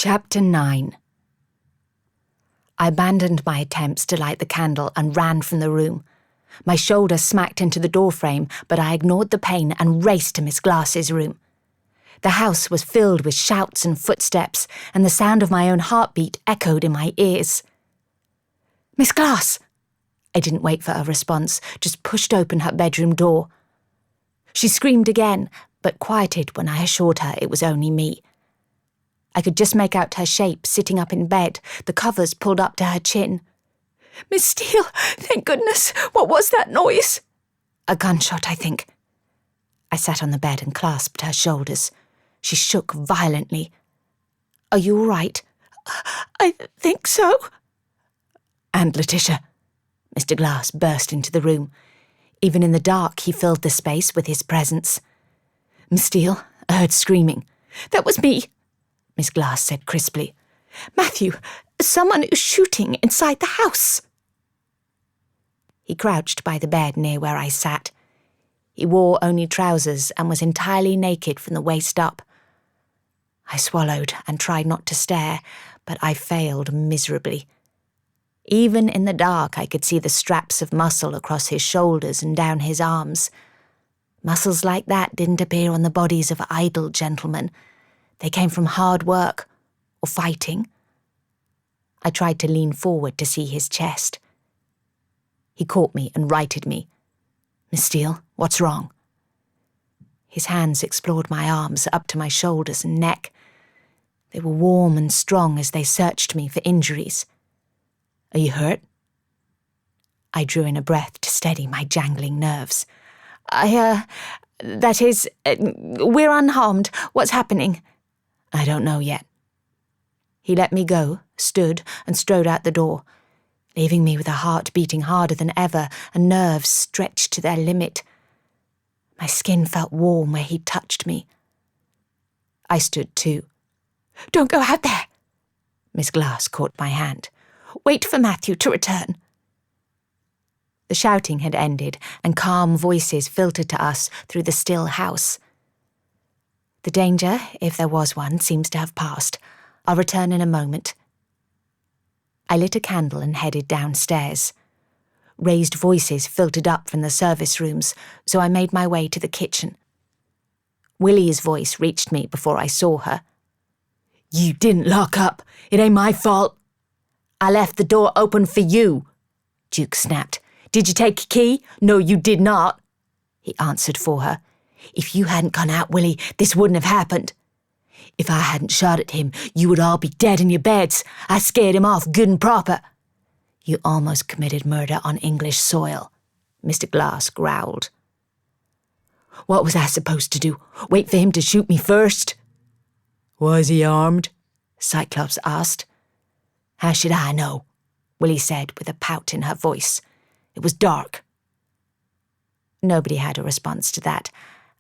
Chapter 9. I abandoned my attempts to light the candle and ran from the room. My shoulder smacked into the doorframe, but I ignored the pain and raced to Miss Glass's room. The house was filled with shouts and footsteps, and the sound of my own heartbeat echoed in my ears. "Miss Glass!" I didn't wait for a response, just pushed open her bedroom door. She screamed again, but quieted when I assured her it was only me. I could just make out her shape sitting up in bed, the covers pulled up to her chin. "Miss Steele, thank goodness! What was that noise?" "A gunshot, I think." I sat on the bed and clasped her shoulders. She shook violently. "Are you all right?" "I think so." "And Letitia?" Mr. Glass burst into the room. Even in the dark, he filled the space with his presence. "Miss Steele, I heard screaming." "That was me," Miss Glass said crisply. "Matthew, someone is shooting inside the house." He crouched by the bed near where I sat. He wore only trousers and was entirely naked from the waist up. I swallowed and tried not to stare, but I failed miserably. Even in the dark, I could see the straps of muscle across his shoulders and down his arms. Muscles like that didn't appear on the bodies of idle gentlemen. They came from hard work or fighting. I tried to lean forward to see his chest. He caught me and righted me. "Miss Steele, what's wrong?" His hands explored my arms up to my shoulders and neck. They were warm and strong as they searched me for injuries. "Are you hurt?" I drew in a breath to steady my jangling nerves. We're unharmed. What's happening?" "I don't know yet." He let me go, stood, and strode out the door, leaving me with a heart beating harder than ever and nerves stretched to their limit. My skin felt warm where he touched me. I stood too. "Don't go out there!" Miss Glass caught my hand. "Wait for Matthew to return." The shouting had ended, and calm voices filtered to us through the still house. "The danger, if there was one, seems to have passed. I'll return in a moment." I lit a candle and headed downstairs. Raised voices filtered up from the service rooms, so I made my way to the kitchen. Willy's voice reached me before I saw her. "You didn't lock up. It ain't my fault." "I left the door open for you," Duke snapped. "Did you take a key?" "No, you did not," he answered for her. "If you hadn't gone out, Willy, this wouldn't have happened. If I hadn't shot at him, you would all be dead in your beds. I scared him off good and proper." "You almost committed murder on English soil," Mr. Glass growled. "What was I supposed to do? Wait for him to shoot me first?" "Was he armed?" Cyclops asked. "How should I know?" Willy said with a pout in her voice. "It was dark." Nobody had a response to that,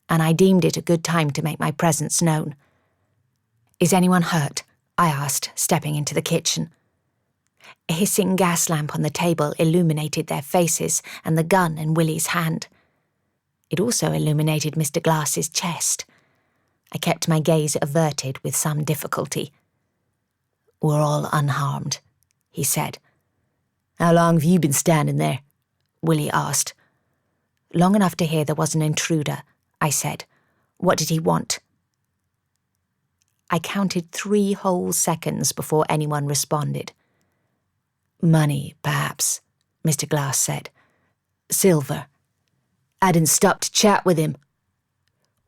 and I deemed it a good time to make my presence known. "Is anyone hurt?" I asked, stepping into the kitchen. A hissing gas lamp on the table illuminated their faces and the gun in Willy's hand. It also illuminated Mr. Glass's chest. I kept my gaze averted with some difficulty. "We're all unharmed," he said. "How long have you been standing there?" Willy asked. "Long enough to hear there was an intruder," I said. "What did he want?" I counted 3 whole seconds before anyone responded. "Money, perhaps," Mr. Glass said. "Silver. I didn't stop to chat with him."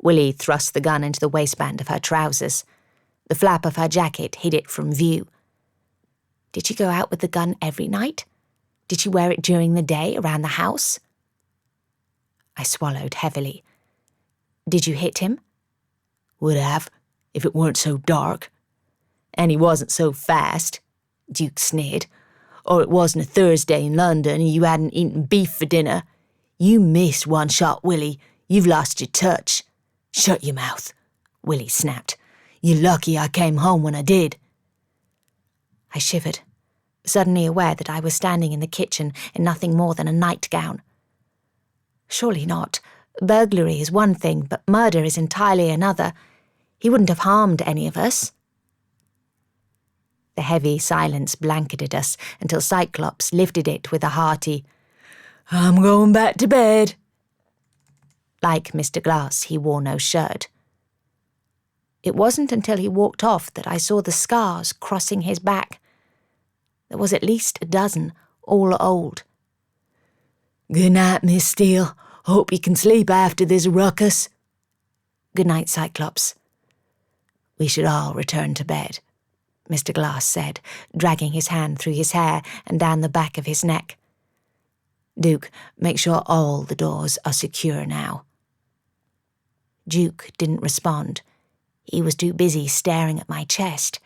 Willy thrust the gun into the waistband of her trousers. The flap of her jacket hid it from view. "Did she go out with the gun every night? Did she wear it during the day around the house?" I swallowed heavily. "Did you hit him?" "Would have, if it weren't so dark. And he wasn't so fast," Duke sneered. "Or it wasn't a Thursday in London and you hadn't eaten beef for dinner. You missed one shot, Willy. You've lost your touch." "Shut your mouth," Willy snapped. "You're lucky I came home when I did." I shivered, suddenly aware that I was standing in the kitchen in nothing more than a nightgown. Surely not. Burglary is one thing, but murder is entirely another. He wouldn't have harmed any of us. The heavy silence blanketed us until Cyclops lifted it with a hearty, "I'm going back to bed." Like Mr. Glass, he wore no shirt. It wasn't until he walked off that I saw the scars crossing his back. There was at least a dozen, all old. "Good night, Miss Steele. Hope you can sleep after this ruckus." "Good night, Cyclops." "We should all return to bed," Mr. Glass said, dragging his hand through his hair and down the back of his neck. "Duke, make sure all the doors are secure now." Duke didn't respond. He was too busy staring at my chest.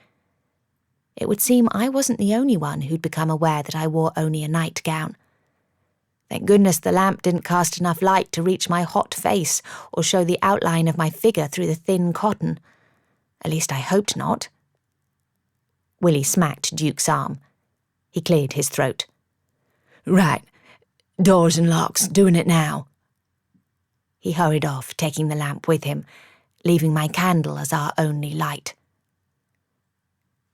It would seem I wasn't the only one who'd become aware that I wore only a nightgown. Thank goodness the lamp didn't cast enough light to reach my hot face or show the outline of my figure through the thin cotton. At least I hoped not. Willy smacked Duke's arm. He cleared his throat. "Right. Doors and locks, doing it now." He hurried off, taking the lamp with him, leaving my candle as our only light.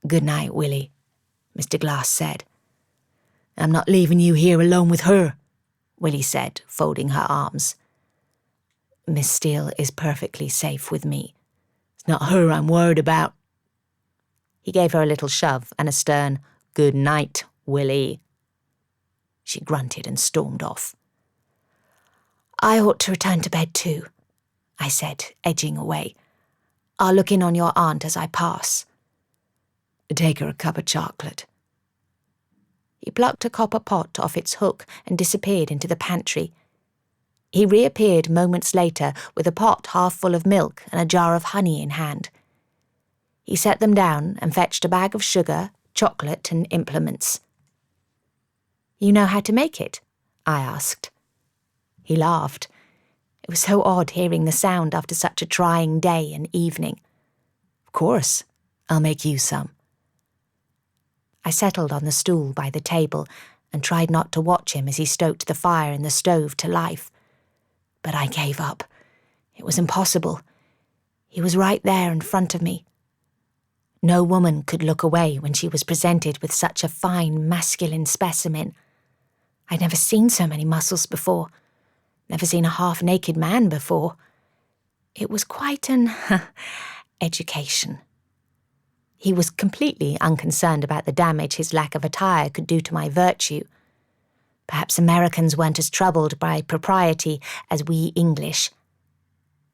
"Good night, Willy," Mr. Glass said. "I'm not leaving you here alone with her," Willy said, folding her arms. "Miss Steele is perfectly safe with me. It's not her I'm worried about." He gave her a little shove and a stern, "Good night, Willy." She grunted and stormed off. "I ought to return to bed too," I said, edging away. "I'll look in on your aunt as I pass." "Take her a cup of chocolate." He plucked a copper pot off its hook and disappeared into the pantry. He reappeared moments later with a pot half full of milk and a jar of honey in hand. He set them down and fetched a bag of sugar, chocolate, and implements. "You know how to make it?" I asked. He laughed. It was so odd hearing the sound after such a trying day and evening. "Of course, I'll make you some." I settled on the stool by the table and tried not to watch him as he stoked the fire in the stove to life. But I gave up. It was impossible. He was right there in front of me. No woman could look away when she was presented with such a fine masculine specimen. I'd never seen so many muscles before. Never seen a half-naked man before. It was quite an education. He was completely unconcerned about the damage his lack of attire could do to my virtue. Perhaps Americans weren't as troubled by propriety as we English.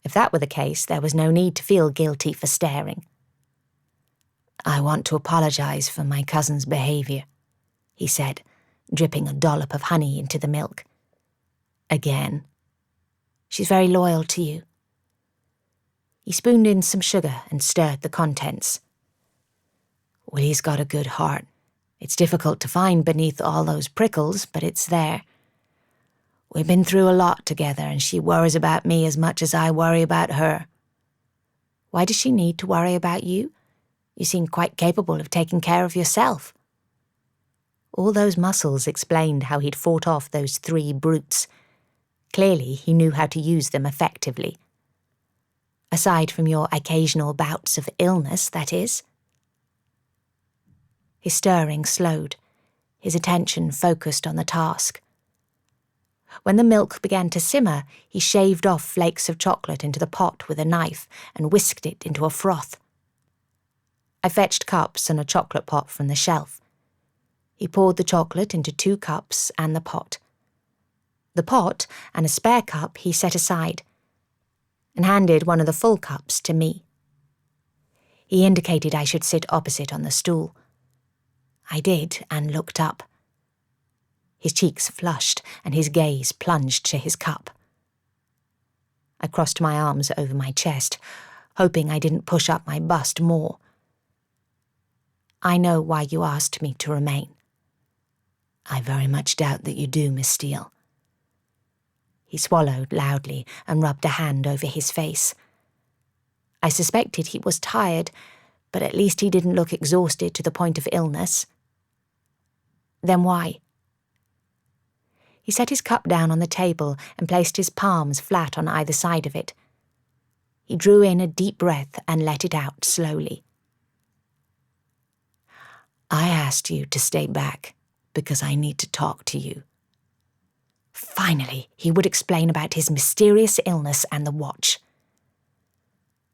If that were the case, there was no need to feel guilty for staring. "I want to apologize for my cousin's behavior," he said, dripping a dollop of honey into the milk. "Again." "She's very loyal to you." He spooned in some sugar and stirred the contents. "Willy's got a good heart. It's difficult to find beneath all those prickles, but it's there. We've been through a lot together, and she worries about me as much as I worry about her." "Why does she need to worry about you? You seem quite capable of taking care of yourself." All those muscles explained how he'd fought off those 3 brutes. Clearly, he knew how to use them effectively. Aside from your occasional bouts of illness, that is. His stirring slowed, his attention focused on the task. When the milk began to simmer, he shaved off flakes of chocolate into the pot with a knife and whisked it into a froth. I fetched cups and a chocolate pot from the shelf. He poured the chocolate into 2 cups and the pot. The pot and a spare cup he set aside, and handed one of the full cups to me. He indicated I should sit opposite on the stool. I did, and looked up. His cheeks flushed, and his gaze plunged to his cup. I crossed my arms over my chest, hoping I didn't push up my bust more. "I know why you asked me to remain." "I very much doubt that you do, Miss Steele." He swallowed loudly and rubbed a hand over his face. I suspected he was tired, but at least he didn't look exhausted to the point of illness. "Then why?" He set his cup down on the table and placed his palms flat on either side of it. He drew in a deep breath and let it out slowly. asked you to stay back because I need to talk to you." Finally, he would explain about his mysterious illness and the watch.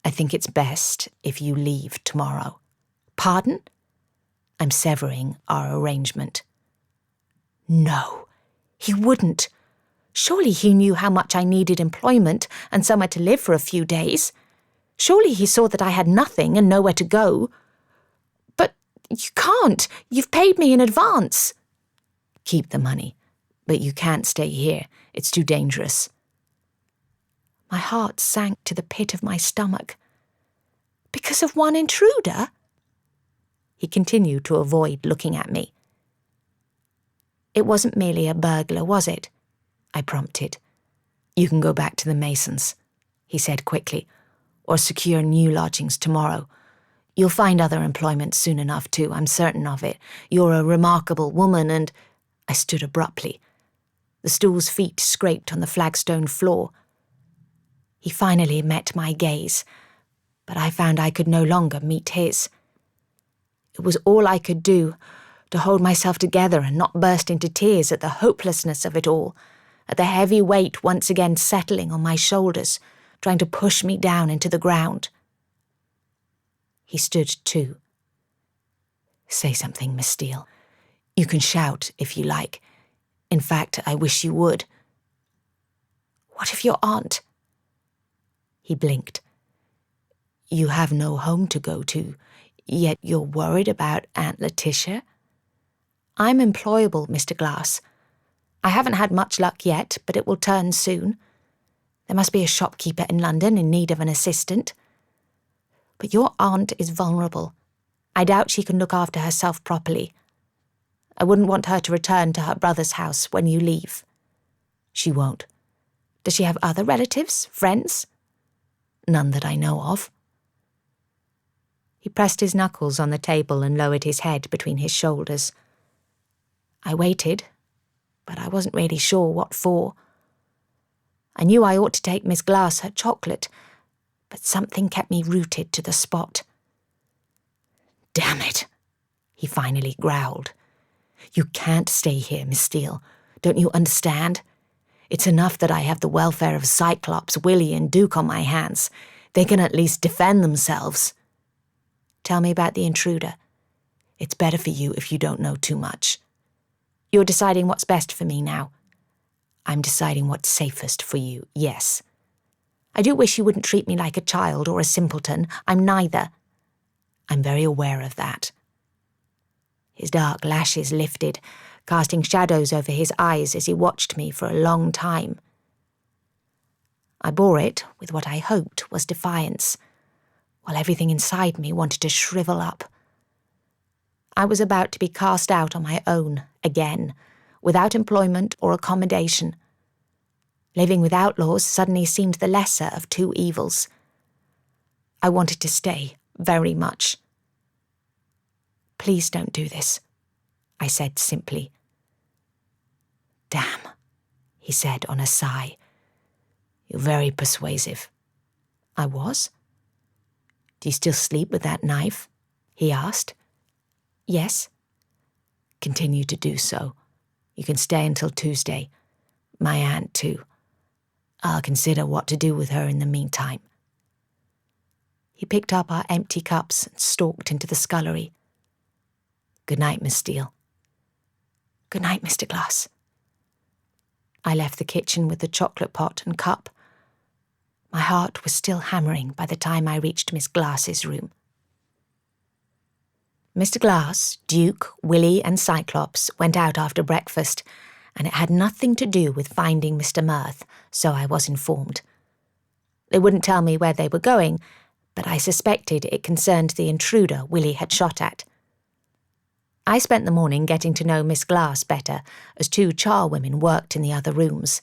"I think it's best if you leave tomorrow." "Pardon?" "I'm severing our arrangement." No, he wouldn't. Surely he knew how much I needed employment and somewhere to live for a few days. Surely he saw that I had nothing and nowhere to go. "But you can't. You've paid me in advance." "Keep the money, but you can't stay here. It's too dangerous." My heart sank to the pit of my stomach. Because of one intruder? He continued to avoid looking at me. "It wasn't merely a burglar, was it?" I prompted. "You can go back to the Masons," he said quickly, "or secure new lodgings tomorrow. You'll find other employment soon enough too, I'm certain of it. You're a remarkable woman and—" I stood abruptly. The stool's feet scraped on the flagstone floor. He finally met my gaze, but I found I could no longer meet his. It was all I could do, to hold myself together and not burst into tears at the hopelessness of it all, at the heavy weight once again settling on my shoulders, trying to push me down into the ground. He stood too. "Say something, Miss Steele. You can shout if you like. In fact, I wish you would." "What of your aunt?" He blinked. "You have no home to go to, yet you're worried about Aunt Letitia?" "I'm employable, Mr. Glass. I haven't had much luck yet, but it will turn soon. There must be a shopkeeper in London in need of an assistant. But your aunt is vulnerable. I doubt she can look after herself properly. I wouldn't want her to return to her brother's house when you leave." "She won't." "Does she have other relatives, friends?" "None that I know of." He pressed his knuckles on the table and lowered his head between his shoulders. I waited, but I wasn't really sure what for. I knew I ought to take Miss Glass her chocolate, but something kept me rooted to the spot. "Damn it," he finally growled. "You can't stay here, Miss Steele. Don't you understand? It's enough that I have the welfare of Cyclops, Willy, and Duke on my hands. They can at least defend themselves." "Tell me about the intruder." "It's better for you if you don't know too much." "You're deciding what's best for me now." "I'm deciding what's safest for you, yes." "I do wish you wouldn't treat me like a child or a simpleton. I'm neither." "I'm very aware of that." His dark lashes lifted, casting shadows over his eyes as he watched me for a long time. I bore it with what I hoped was defiance, while everything inside me wanted to shrivel up. I was about to be cast out on my own again, without employment or accommodation. Living with outlaws suddenly seemed the lesser of two evils. I wanted to stay very much. "Please don't do this," I said simply. "Damn," he said on a sigh. "You're very persuasive." I was. "Do you still sleep with that knife?" he asked. "Yes." "Continue to do so. You can stay until Tuesday. My aunt, too. I'll consider what to do with her in the meantime." He picked up our empty cups and stalked into the scullery. "Good night, Miss Steele." "Good night, Mr. Glass." I left the kitchen with the chocolate pot and cup. My heart was still hammering by the time I reached Miss Glass's room. Mr. Glass, Duke, Willy, and Cyclops went out after breakfast, and it had nothing to do with finding Mr. Mirth, so I was informed. They wouldn't tell me where they were going, but I suspected it concerned the intruder Willy had shot at. I spent the morning getting to know Miss Glass better, as two charwomen worked in the other rooms.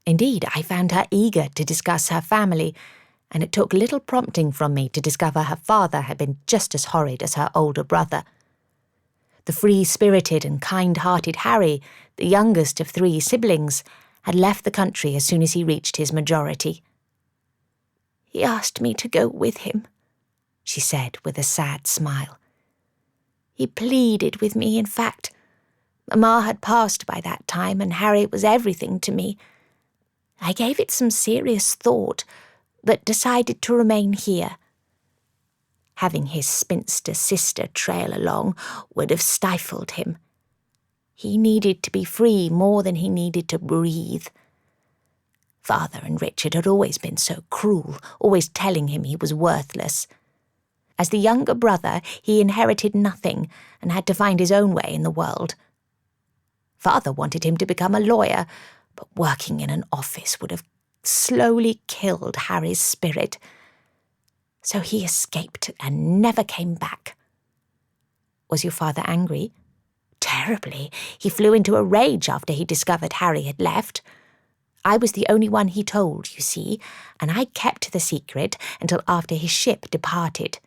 Indeed, I found her eager to discuss her family, and it took little prompting from me to discover her father had been just as horrid as her older brother. The free-spirited and kind-hearted Harry, the youngest of three siblings, had left the country as soon as he reached his majority. "He asked me to go with him," she said with a sad smile. He pleaded with me, in fact. Mamma had passed by that time, and Harry was everything to me. I gave it some serious thought, but decided to remain here. Having his spinster sister trail along would have stifled him. He needed to be free more than he needed to breathe. Father and Richard had always been so cruel, always telling him he was worthless. As the younger brother, he inherited nothing and had to find his own way in the world. Father wanted him to become a lawyer, but working in an office would have slowly killed Harry's spirit. So he escaped and never came back. Was your father angry? Terribly. He flew into a rage after he discovered Harry had left. I was the only one he told, you see, and I kept the secret until after his ship departed.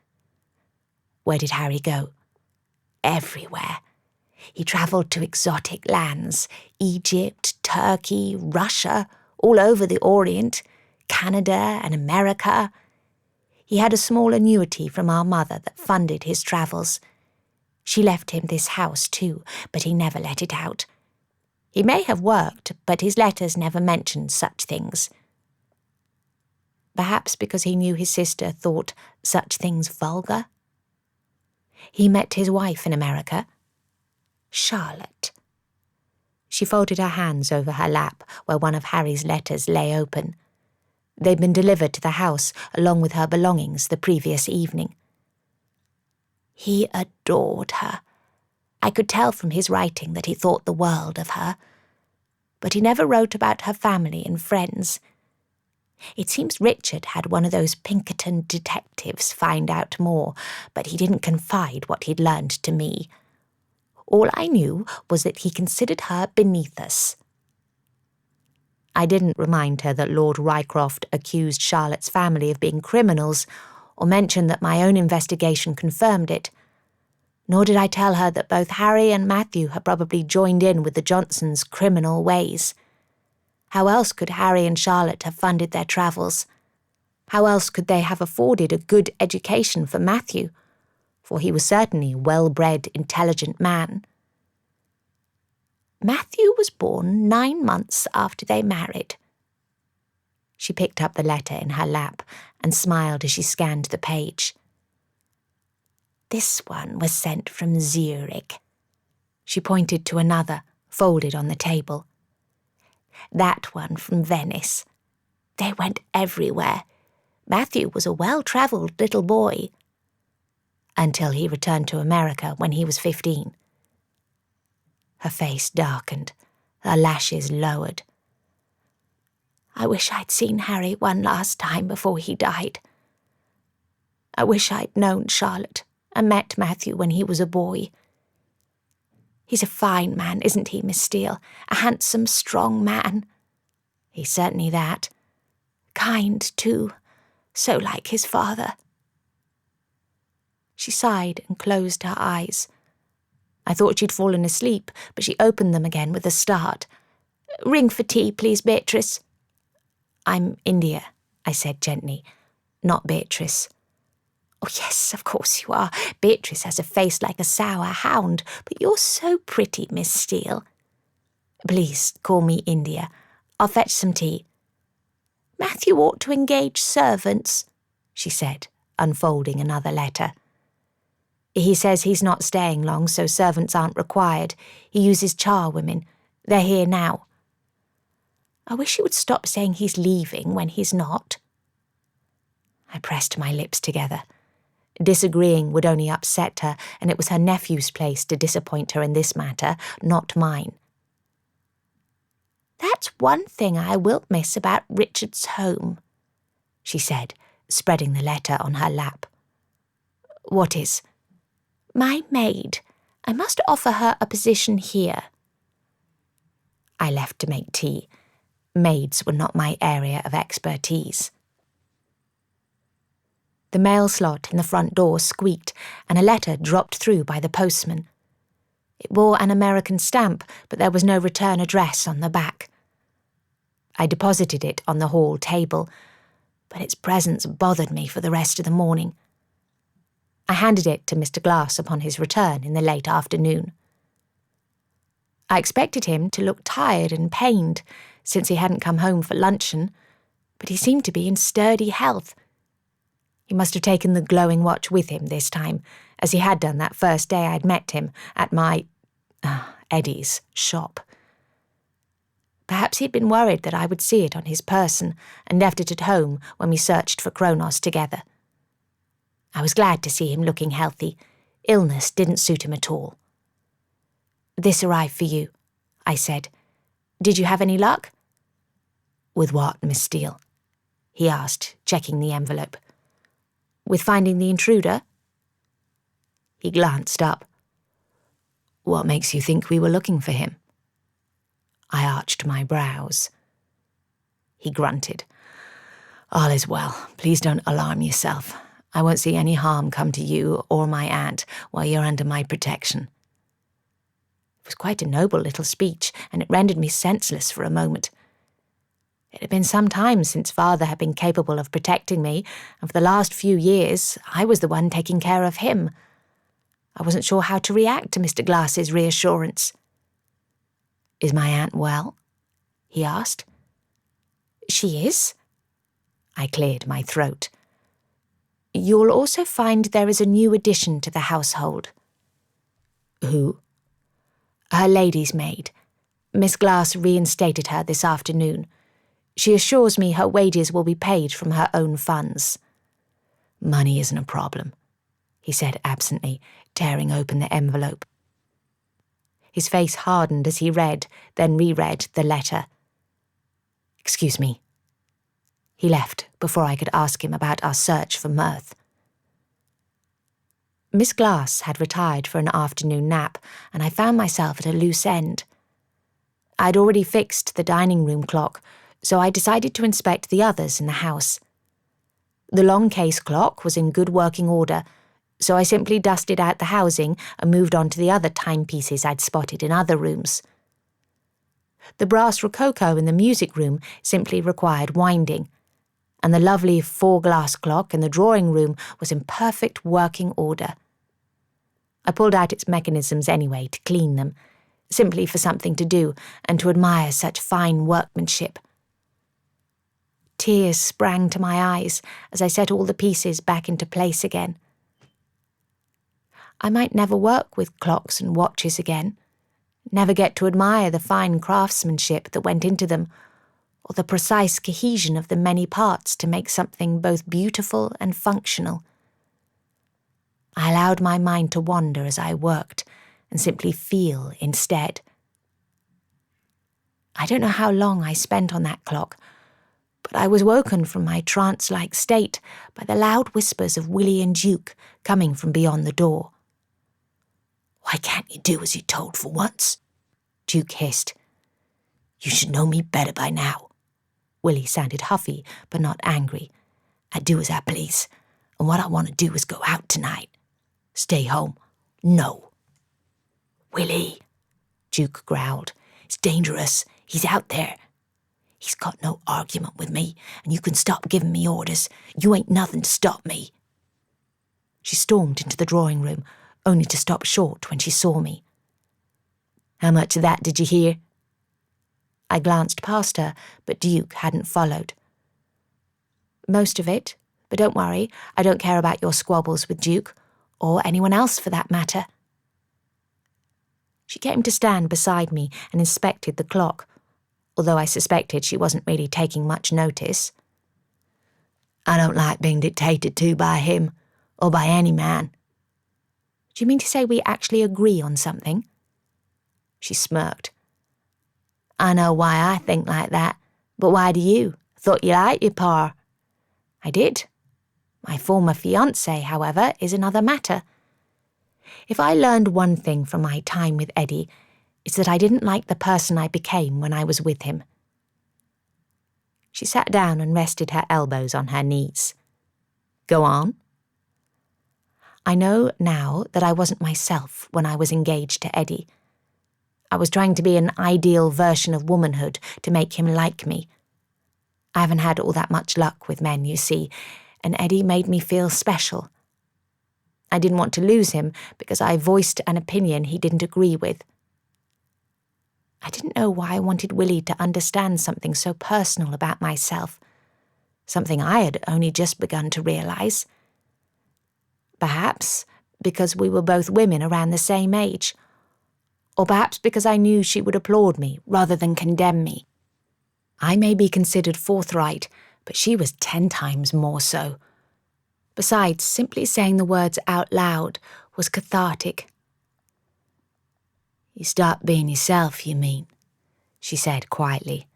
Where did Harry go? Everywhere. He travelled to exotic lands, Egypt, Turkey, Russia, all over the Orient, Canada and America. He had a small annuity from our mother that funded his travels. She left him this house too, but he never let it out. He may have worked, but his letters never mentioned such things. Perhaps because he knew his sister thought such things vulgar. He met his wife in America, Charlotte. She folded her hands over her lap where one of Harry's letters lay open. They'd been delivered to the house along with her belongings the previous evening. He adored her. I could tell from his writing that he thought the world of her. But he never wrote about her family and friends. It seems Richard had one of those Pinkerton detectives find out more, but he didn't confide what he'd learned to me. All I knew was that he considered her beneath us. I didn't remind her that Lord Rycroft accused Charlotte's family of being criminals, or mention that my own investigation confirmed it. Nor did I tell her that both Harry and Matthew had probably joined in with the Johnsons' criminal ways. How else could Harry and Charlotte have funded their travels? How else could they have afforded a good education for Matthew? For he was certainly a well-bred, intelligent man. Matthew was born 9 months after they married. She picked up the letter in her lap and smiled as she scanned the page. This one was sent from Zurich. She pointed to another, folded on the table. That one from Venice. They went everywhere. Matthew was a well-travelled little boy. Until he returned to America when he was 15. Her face darkened, her lashes lowered. I wish I'd seen Harry one last time before he died. I wish I'd known Charlotte and met Matthew when he was a boy. He's a fine man, isn't he, Miss Steele? A handsome, strong man. He's certainly that. Kind, too, so like his father. She sighed and closed her eyes. I thought she'd fallen asleep, but she opened them again with a start. Ring for tea, please, Beatrice. I'm India, I said gently, not Beatrice. Oh, yes, of course you are. Beatrice has a face like a sour hound, but you're so pretty, Miss Steele. Please call me India. I'll fetch some tea. Matthew ought to engage servants, she said, unfolding another letter. He says he's not staying long, so servants aren't required. He uses charwomen. They're here now. I wish he would stop saying he's leaving when he's not. I pressed my lips together. Disagreeing would only upset her, and it was her nephew's place to disappoint her in this matter, not mine. That's one thing I will miss about Richard's home, she said, spreading the letter on her lap. What is? My maid. I must offer her a position here. I left to make tea. Maids were not my area of expertise. The mail slot in the front door squeaked, and a letter dropped through by the postman. It bore an American stamp, but there was no return address on the back. I deposited it on the hall table, but its presence bothered me for the rest of the morning. I handed it to Mr. Glass upon his return in the late afternoon. I expected him to look tired and pained, since he hadn't come home for luncheon, but he seemed to be in sturdy health. He must have taken the glowing watch with him this time, as he had done that first day I'd met him at Eddie's shop. Perhaps he'd been worried that I would see it on his person and left it at home when we searched for Kronos together. I was glad to see him looking healthy. Illness didn't suit him at all. "This arrived for you," I said. "Did you have any luck?" "With what, Miss Steele?" he asked, checking the envelope. "With finding the intruder?" He glanced up. "What makes you think we were looking for him?" I arched my brows. He grunted. "All is well. Please don't alarm yourself. I won't see any harm come to you or my aunt while you're under my protection." It was quite a noble little speech, and it rendered me senseless for a moment. It had been some time since Father had been capable of protecting me, and for the last few years I was the one taking care of him. I wasn't sure how to react to Mr. Glass's reassurance. "Is my aunt well?" he asked. "She is." I cleared my throat. "You'll also find there is a new addition to the household." "Who?" "Her lady's maid. Miss Glass reinstated her this afternoon. She assures me her wages will be paid from her own funds." "Money isn't a problem," he said absently, tearing open the envelope. His face hardened as he read, then reread the letter. "Excuse me." He left before I could ask him about our search for Mirth. Miss Glass had retired for an afternoon nap, and I found myself at a loose end. I'd already fixed the dining room clock, so I decided to inspect the others in the house. The long case clock was in good working order, so I simply dusted out the housing and moved on to the other timepieces I'd spotted in other rooms. The brass rococo in the music room simply required winding, and the lovely 4-glass clock in the drawing room was in perfect working order. I pulled out its mechanisms anyway to clean them, simply for something to do and to admire such fine workmanship. Tears sprang to my eyes as I set all the pieces back into place again. I might never work with clocks and watches again, never get to admire the fine craftsmanship that went into them, or the precise cohesion of the many parts to make something both beautiful and functional. I allowed my mind to wander as I worked and simply feel instead. I don't know how long I spent on that clock, but I was woken from my trance-like state by the loud whispers of Willy and Duke coming from beyond the door. "Why can't you do as you're told for once?" Duke hissed. "You should know me better by now." Willy sounded huffy, but not angry. "I do as I please, and what I want to do is go out tonight. Stay home. No." "Willy," Duke growled. "It's dangerous. He's out there. He's got no argument with me, and you can stop giving me orders. You ain't nothing to stop me." She stormed into the drawing room, only to stop short when she saw me. "How much of that did you hear?" I glanced past her, but Duke hadn't followed. "Most of it, but don't worry, I don't care about your squabbles with Duke, or anyone else for that matter." She came to stand beside me and inspected the clock, although I suspected she wasn't really taking much notice. "I don't like being dictated to by him, or by any man." "Do you mean to say we actually agree on something?" She smirked. "I know why I think like that, but why do you? Thought you liked your pa." "I did. My former fiancé, however, is another matter. If I learned one thing from my time with Eddie, it's that I didn't like the person I became when I was with him." She sat down and rested her elbows on her knees. "Go on." "I know now that I wasn't myself when I was engaged to Eddie. I was trying to be an ideal version of womanhood to make him like me. I haven't had all that much luck with men, you see, and Eddie made me feel special. I didn't want to lose him because I voiced an opinion he didn't agree with. I didn't know why I wanted Willy to understand something so personal about myself, something I had only just begun to realise. Perhaps because we were both women around the same age, or perhaps because I knew she would applaud me rather than condemn me. I may be considered forthright, but she was 10 times more so. Besides, simply saying the words out loud was cathartic. "You stopped being yourself, you mean?" she said quietly.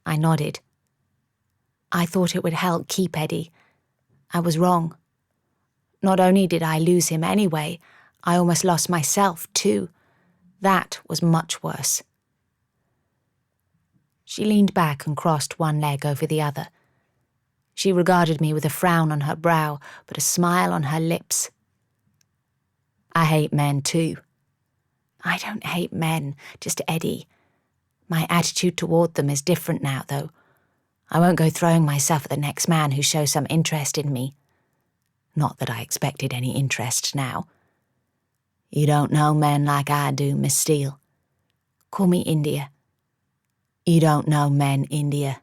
I nodded. I thought it would help keep Eddie. I was wrong. Not only did I lose him anyway, I almost lost myself too. That was much worse. She leaned back and crossed one leg over the other. She regarded me with a frown on her brow, but a smile on her lips. "I hate men too." "I don't hate men, just Eddie. My attitude toward them is different now, though. I won't go throwing myself at the next man who shows some interest in me. Not that I expected any interest now." "You don't know men like I do, Miss Steele." "Call me India." "You don't know men, India."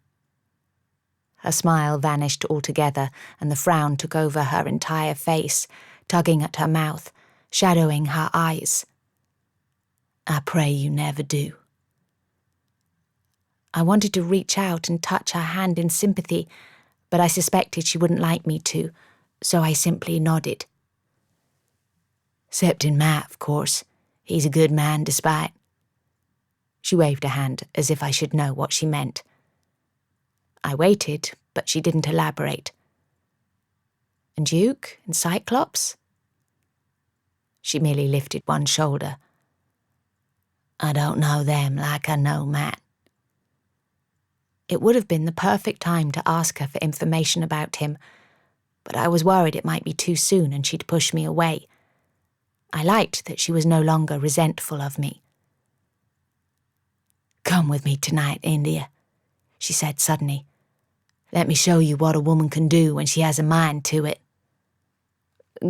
Her smile vanished altogether, and the frown took over her entire face, tugging at her mouth, shadowing her eyes. "I pray you never do." I wanted to reach out and touch her hand in sympathy, but I suspected she wouldn't like me to, so I simply nodded. "'Cept in Matt, of course. He's a good man despite." She waved a hand as if I should know what she meant. I waited, but she didn't elaborate. "And Duke and Cyclops?" She merely lifted one shoulder. "I don't know them like I know Matt." It would have been the perfect time to ask her for information about him, but I was worried it might be too soon and she'd push me away. I liked that she was no longer resentful of me. "Come with me tonight, India," she said suddenly. "Let me show you what a woman can do when she has a mind to it."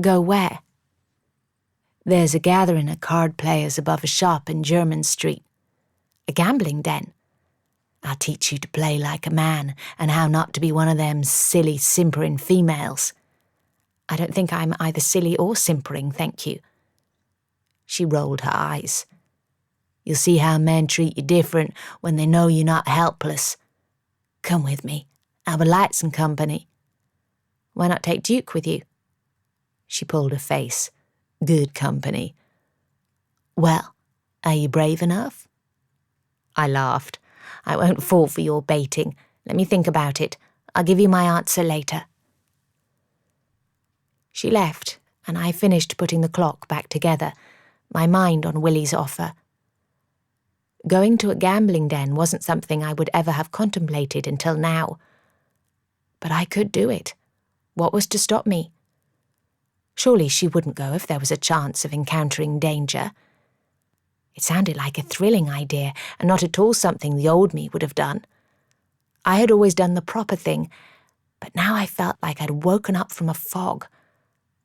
"Go where?" "There's a gathering of card players above a shop in Jermyn Street. A gambling den. I'll teach you to play like a man and how not to be one of them silly, simpering females." "I don't think I'm either silly or simpering, thank you." She rolled her eyes. "You'll see how men treat you different when they know you're not helpless. Come with me. I'll be light some company." "Why not take Duke with you?" She pulled her face. "Good company." "Well, are you brave enough?" I laughed. "I won't fall for your baiting. Let me think about it. I'll give you my answer later." She left, and I finished putting the clock back together, my mind on Willy's offer. Going to a gambling den wasn't something I would ever have contemplated until now. But I could do it. What was to stop me? Surely she wouldn't go if there was a chance of encountering danger. It sounded like a thrilling idea, and not at all something the old me would have done. I had always done the proper thing, but now I felt like I'd woken up from a fog.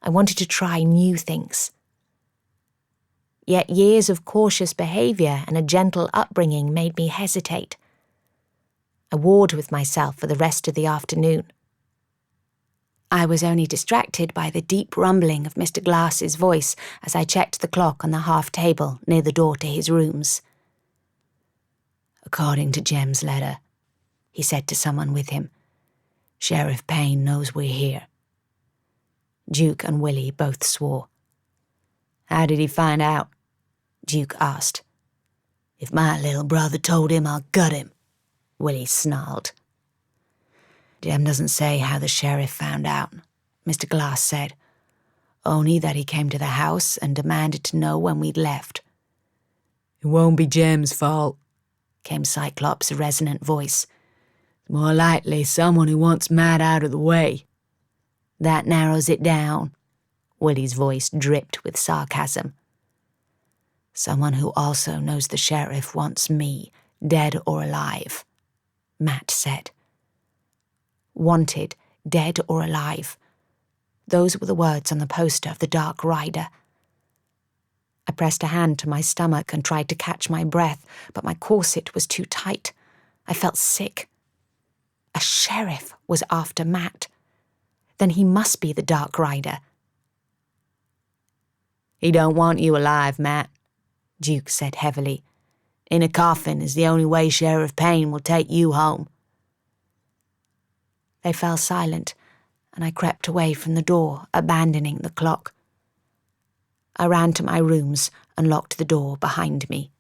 I wanted to try new things. Yet years of cautious behaviour and a gentle upbringing made me hesitate. I warred with myself for the rest of the afternoon. I was only distracted by the deep rumbling of Mr. Glass's voice as I checked the clock on the half-table near the door to his rooms. "According to Jem's letter," he said to someone with him, "Sheriff Payne knows we're here." Duke and Willy both swore. "How did he find out?" Duke asked. "If my little brother told him, I'll gut him," Willy snarled. "Jem doesn't say how the sheriff found out," Mr. Glass said. "Only that he came to the house and demanded to know when we'd left." "It won't be Jem's fault," came Cyclops' resonant voice. "More likely someone who wants Matt out of the way." "That narrows it down." Willy's voice dripped with sarcasm. "Someone who also knows the sheriff wants me, dead or alive," Matt said. Wanted, dead or alive. Those were the words on the poster of the Dark Rider. I pressed a hand to my stomach and tried to catch my breath, but my corset was too tight. I felt sick. A sheriff was after Matt. Then he must be the Dark Rider. "He don't want you alive, Matt," Duke said heavily. "In a coffin is the only way Sheriff Payne will take you home." They fell silent, and I crept away from the door, abandoning the clock. I ran to my rooms and locked the door behind me.